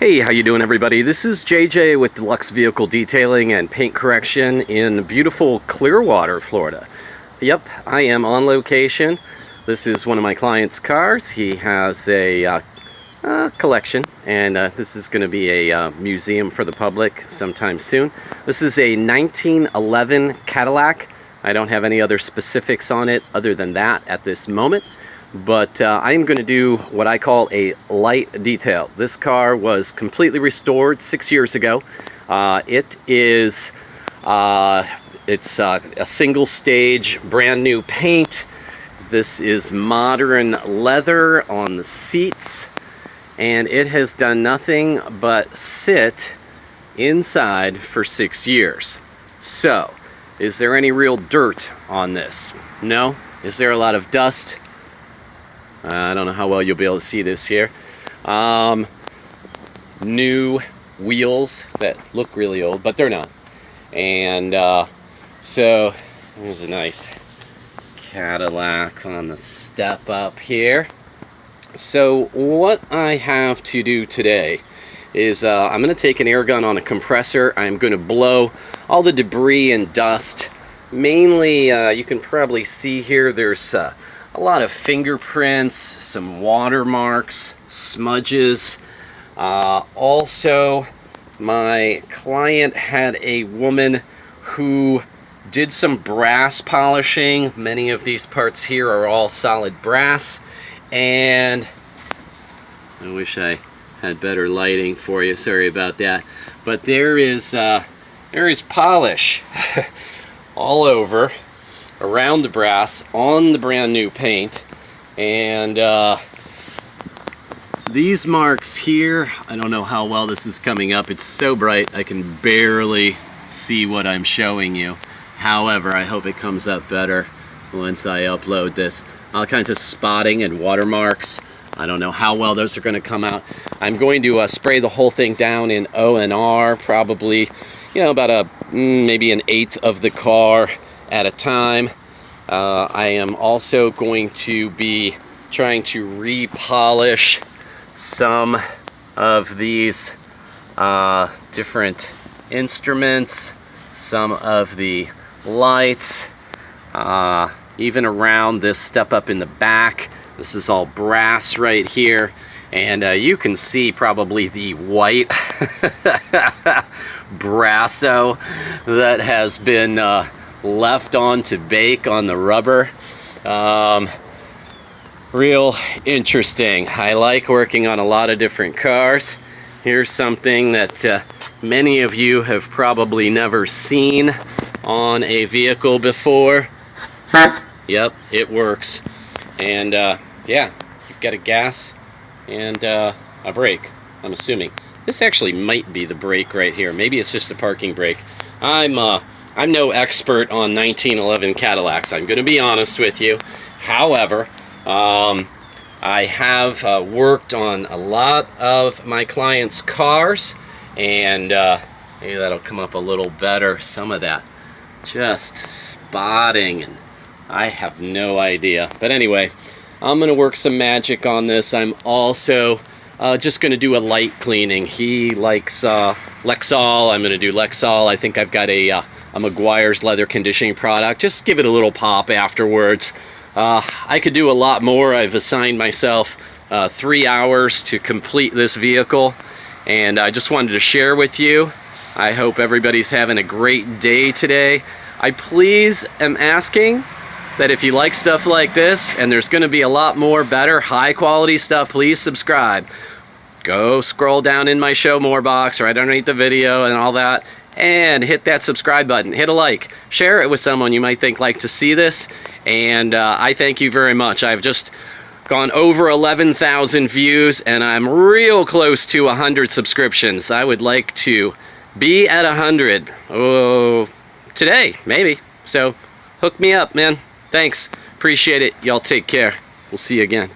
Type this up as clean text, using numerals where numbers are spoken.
Hey, how you doing everybody? This is JJ with Deluxe Vehicle Detailing and Paint Correction in beautiful Clearwater, Florida. Yep, I am on location. This is one of my client's cars. He has a collection, and this is going to be a museum for the public sometime soon. This is a 1911 Cadillac. I don't have any other specifics on it other than that at this moment. But I am going to do what I call a light detail. This car was completely restored 6 years ago. It's a single stage brand new paint. This is modern leather on the seats, and it has done nothing but sit inside for 6 years. So, is there any real dirt on this? No. Is there a lot of dust? I don't know how well you'll be able to see this here. New wheels that look really old, but they're not. And so there's a nice Cadillac on the step up here. So what I have to do today is I'm going to take an air gun on a compressor. I'm going to blow all the debris and dust. Mainly, you can probably see here there's a lot of fingerprints, some watermarks, smudges. Also, my client had a woman who did some brass polishing. Many of these parts here are all solid brass, and I wish I had better lighting for you. Sorry about that. But there is polish all over around the brass on the brand new paint, and these marks here, I don't know how well this is coming up. It's so bright I can barely see what I'm showing you. However, I hope it comes up better once I upload this. All kinds of spotting and watermarks. I don't know how well those are going to come out. I'm going to spray the whole thing down in O&R, probably, about maybe an eighth of the car at a time. I am also going to be trying to repolish some of these different instruments, some of the lights, even around this step up in the back. This is all brass right here, and you can see probably the white brasso that has been left on to bake on the rubber. Real interesting. I like working on a lot of different cars. Here's something that many of you have probably never seen on a vehicle before. Yep, it works. And yeah, you've got a gas and a brake, I'm assuming. This actually might be the brake right here. Maybe it's just a parking brake. I'm no expert on 1911 Cadillacs, I'm going to be honest with you. However, I have worked on a lot of my clients' cars, and maybe that'll come up a little better. Some of that just spotting, and I have no idea. But anyway, I'm going to work some magic on this. I'm also just going to do a light cleaning. He likes Lexol. I'm going to do Lexol. I think I've got a Meguiar's leather conditioning product. Just give it a little pop afterwards. I could do a lot more. I've assigned myself 3 hours to complete this vehicle, and I just wanted to share with you. I hope everybody's having a great day today. I please am asking that if you like stuff like this, and there's going to be a lot more better, high quality stuff, please subscribe. Go scroll down in my show more box right underneath the video and all that, and hit that subscribe button, hit a like, share it with someone you might think like to see this, and I thank you very much. I've just gone over 11,000 views, and I'm real close to 100 subscriptions. I would like to be at 100 today, maybe. So hook me up, man. Thanks, appreciate it. Y'all take care. We'll see you again.